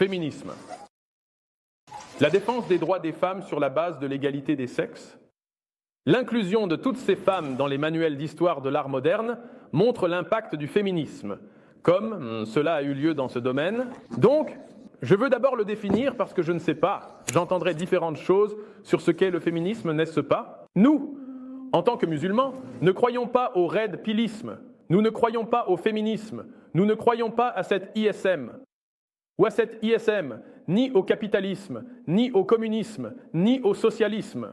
Féminisme. La défense des droits des femmes sur la base de l'égalité des sexes. L'inclusion de toutes ces femmes dans les manuels d'histoire de l'art moderne montre l'impact du féminisme, comme cela a eu lieu dans ce domaine. Donc, je veux d'abord le définir parce que je ne sais pas. J'entendrai différentes choses sur ce qu'est le féminisme, n'est-ce pas? Nous, en tant que musulmans, ne croyons pas au red pilisme. Nous ne croyons pas au féminisme. Nous ne croyons pas à cette ISM. Ou à cette ISM, ni au capitalisme, ni au communisme, ni au socialisme.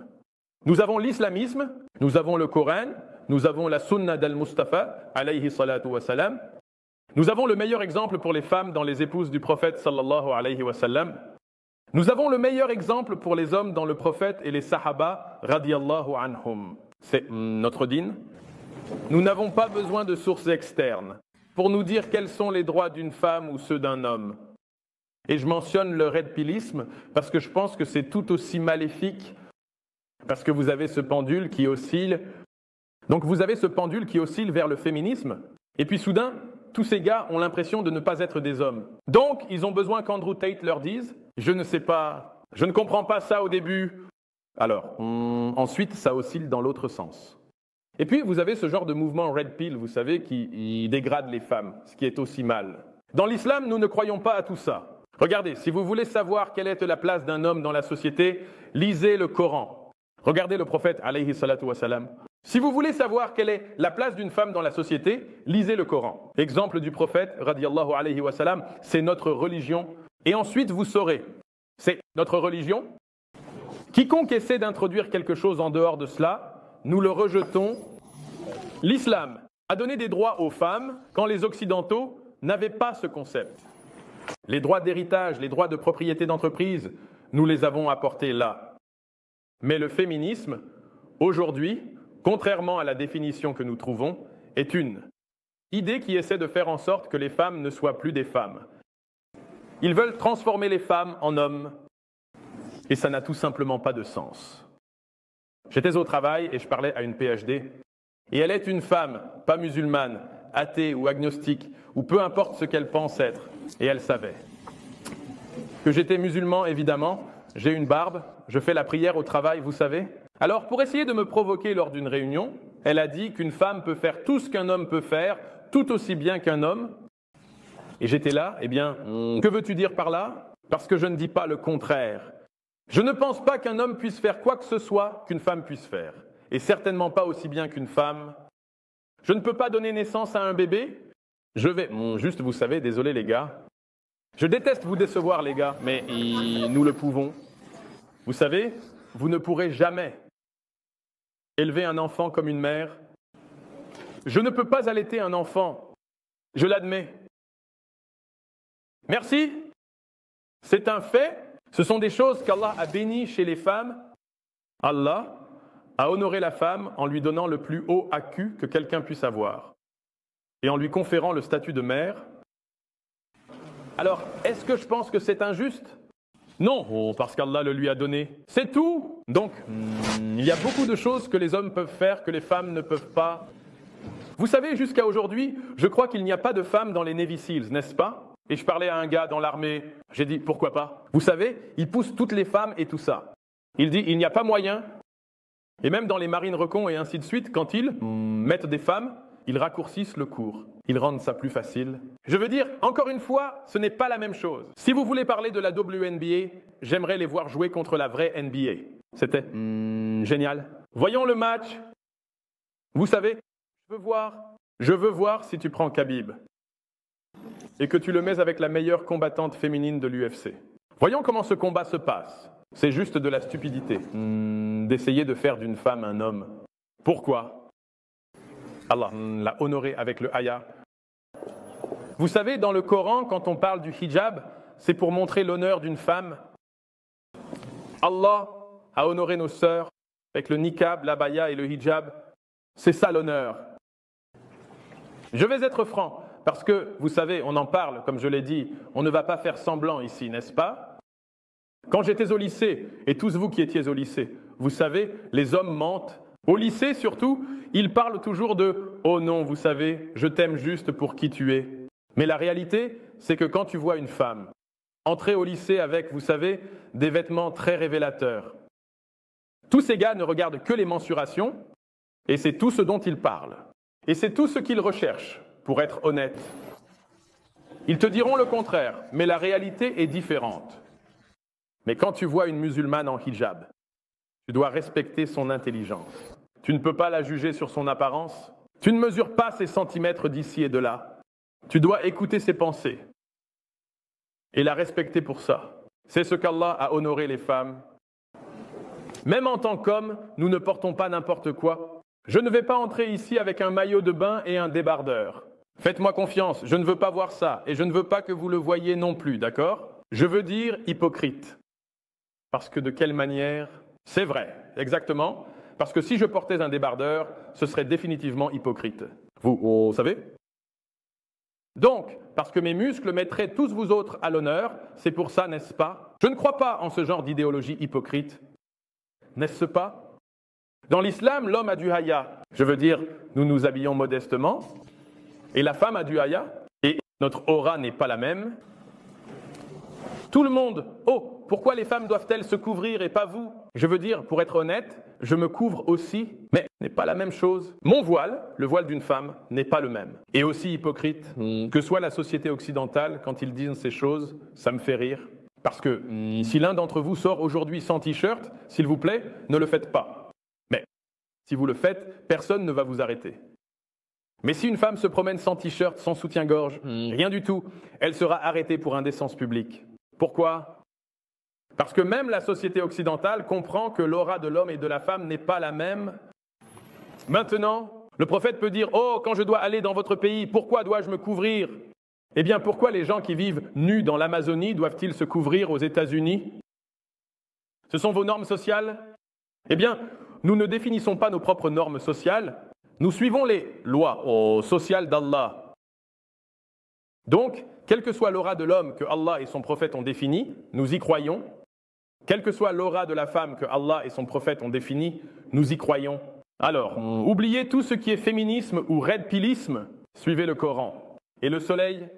Nous avons l'islamisme, nous avons le Coran, nous avons la sunna d'Al-Mustafa, alayhi salatu wa salam. Nous avons le meilleur exemple pour les femmes dans les épouses du prophète, sallallahu alayhi wa sallam. Nous avons le meilleur exemple pour les hommes dans le prophète et les sahaba, radiyallahu anhum. C'est notre dîn. Nous n'avons pas besoin de sources externes pour nous dire quels sont les droits d'une femme ou ceux d'un homme. Et je mentionne le red pilisme parce que je pense que c'est tout aussi maléfique, parce que vous avez ce pendule qui oscille. Donc vous avez ce pendule qui oscille vers le féminisme, et puis soudain, tous ces gars ont l'impression de ne pas être des hommes. Donc ils ont besoin qu'Andrew Tate leur dise « Je ne sais pas, je ne comprends pas ça au début ». Alors, ensuite, ça oscille dans l'autre sens. Et puis vous avez ce genre de mouvement red pill, vous savez, qui dégrade les femmes, ce qui est aussi mal. Dans l'islam, nous ne croyons pas à tout ça. Regardez, si vous voulez savoir quelle est la place d'un homme dans la société, lisez le Coran. Regardez le prophète, alayhi salatu wa salam. Si vous voulez savoir quelle est la place d'une femme dans la société, lisez le Coran. Exemple du prophète, radiyallahu alayhi wa salam, c'est notre religion. Et ensuite, vous saurez, c'est notre religion. Quiconque essaie d'introduire quelque chose en dehors de cela, nous le rejetons. L'islam a donné des droits aux femmes quand les Occidentaux n'avaient pas ce concept. Les droits d'héritage, les droits de propriété d'entreprise, nous les avons apportés là. Mais le féminisme, aujourd'hui, contrairement à la définition que nous trouvons, est une idée qui essaie de faire en sorte que les femmes ne soient plus des femmes. Ils veulent transformer les femmes en hommes, et ça n'a tout simplement pas de sens. J'étais au travail et je parlais à une PhD, et elle est une femme, pas musulmane, athée ou agnostique, ou peu importe ce qu'elle pense être, et elle savait. Que j'étais musulman, évidemment, j'ai une barbe, je fais la prière au travail, vous savez. Alors, pour essayer de me provoquer lors d'une réunion, elle a dit qu'une femme peut faire tout ce qu'un homme peut faire, tout aussi bien qu'un homme. Et j'étais là, eh bien, que veux-tu dire par là? Parce que je ne dis pas le contraire. Je ne pense pas qu'un homme puisse faire quoi que ce soit qu'une femme puisse faire. Et certainement pas aussi bien qu'une femme. Je ne peux pas donner naissance à un bébé. Je vais, juste, vous savez, désolé les gars. Je déteste vous décevoir les gars, mais nous le pouvons. Vous savez, vous ne pourrez jamais élever un enfant comme une mère. Je ne peux pas allaiter un enfant, je l'admets. Merci, c'est un fait. Ce sont des choses qu'Allah a bénies chez les femmes. Allah a honoré la femme en lui donnant le plus haut accu que quelqu'un puisse avoir et en lui conférant le statut de mère. Alors, est-ce que je pense que c'est injuste? Non, parce qu'Allah le lui a donné. C'est tout. Donc, il y a beaucoup de choses que les hommes peuvent faire que les femmes ne peuvent pas. Vous savez, jusqu'à aujourd'hui, je crois qu'il n'y a pas de femmes dans les Navy Seals, n'est-ce pas? Et je parlais à un gars dans l'armée, j'ai dit, pourquoi pas? Vous savez, il pousse toutes les femmes et tout ça. Il dit, il n'y a pas moyen. Et même dans les marines recons et ainsi de suite, quand ils mettent des femmes, ils raccourcissent le cours. Ils rendent ça plus facile. Je veux dire, encore une fois, ce n'est pas la même chose. Si vous voulez parler de la WNBA, j'aimerais les voir jouer contre la vraie NBA. C'était génial. Voyons le match. Vous savez, je veux voir si tu prends Khabib et que tu le mets avec la meilleure combattante féminine de l'UFC. Voyons comment ce combat se passe. C'est juste de la stupidité d'essayer de faire d'une femme un homme. Pourquoi? Allah l'a honoré avec le haya. Vous savez, dans le Coran, quand on parle du hijab, c'est pour montrer l'honneur d'une femme. Allah a honoré nos sœurs avec le niqab, l'abaya et le hijab. C'est ça l'honneur. Je vais être franc, parce que, vous savez, on en parle, comme je l'ai dit, on ne va pas faire semblant ici, n'est-ce pas? Quand j'étais au lycée, et tous vous qui étiez au lycée, vous savez, les hommes mentent. Au lycée surtout, ils parlent toujours de « Oh non, vous savez, je t'aime juste pour qui tu es ». Mais la réalité, c'est que quand tu vois une femme entrer au lycée avec, vous savez, des vêtements très révélateurs. Tous ces gars ne regardent que les mensurations, et c'est tout ce dont ils parlent. Et c'est tout ce qu'ils recherchent, pour être honnête. Ils te diront le contraire, mais la réalité est différente. Mais quand tu vois une musulmane en hijab, tu dois respecter son intelligence. Tu ne peux pas la juger sur son apparence. Tu ne mesures pas ses centimètres d'ici et de là. Tu dois écouter ses pensées et la respecter pour ça. C'est ce qu'Allah a honoré les femmes. Même en tant qu'hommes, nous ne portons pas n'importe quoi. Je ne vais pas entrer ici avec un maillot de bain et un débardeur. Faites-moi confiance, je ne veux pas voir ça et je ne veux pas que vous le voyiez non plus, d'accord? Je veux dire hypocrite. Parce que de quelle manière? C'est vrai, exactement. Parce que si je portais un débardeur, ce serait définitivement hypocrite. Vous savez? Donc, parce que mes muscles mettraient tous vous autres à l'honneur, c'est pour ça, n'est-ce pas? Je ne crois pas en ce genre d'idéologie hypocrite. N'est-ce pas? Dans l'islam, l'homme a du haya. Je veux dire, nous nous habillons modestement. Et la femme a du haya. Et notre aura n'est pas la même. Tout le monde, oh, pourquoi les femmes doivent-elles se couvrir et pas vous? Je veux dire, pour être honnête, je me couvre aussi, mais ce n'est pas la même chose. Mon voile, le voile d'une femme, n'est pas le même. Et aussi hypocrite que soit la société occidentale, quand ils disent ces choses, ça me fait rire. Parce que si l'un d'entre vous sort aujourd'hui sans t-shirt, s'il vous plaît, ne le faites pas. Mais si vous le faites, personne ne va vous arrêter. Mais si une femme se promène sans t-shirt, sans soutien-gorge, rien du tout, elle sera arrêtée pour indécence publique. Pourquoi? Parce que même la société occidentale comprend que l'aura de l'homme et de la femme n'est pas la même. Maintenant, le prophète peut dire « Oh, quand je dois aller dans votre pays, pourquoi dois-je me couvrir ?» Eh bien, pourquoi les gens qui vivent nus dans l'Amazonie doivent-ils se couvrir aux États-Unis? Ce sont vos normes sociales? Eh bien, nous ne définissons pas nos propres normes sociales, nous suivons les lois sociales d'Allah. Donc, quelle que soit l'aura de l'homme que Allah et son prophète ont définie, nous y croyons. Quelle que soit l'aura de la femme que Allah et son prophète ont définie, nous y croyons. Alors, oubliez tout ce qui est féminisme ou red pillisme, suivez le Coran. Et le soleil,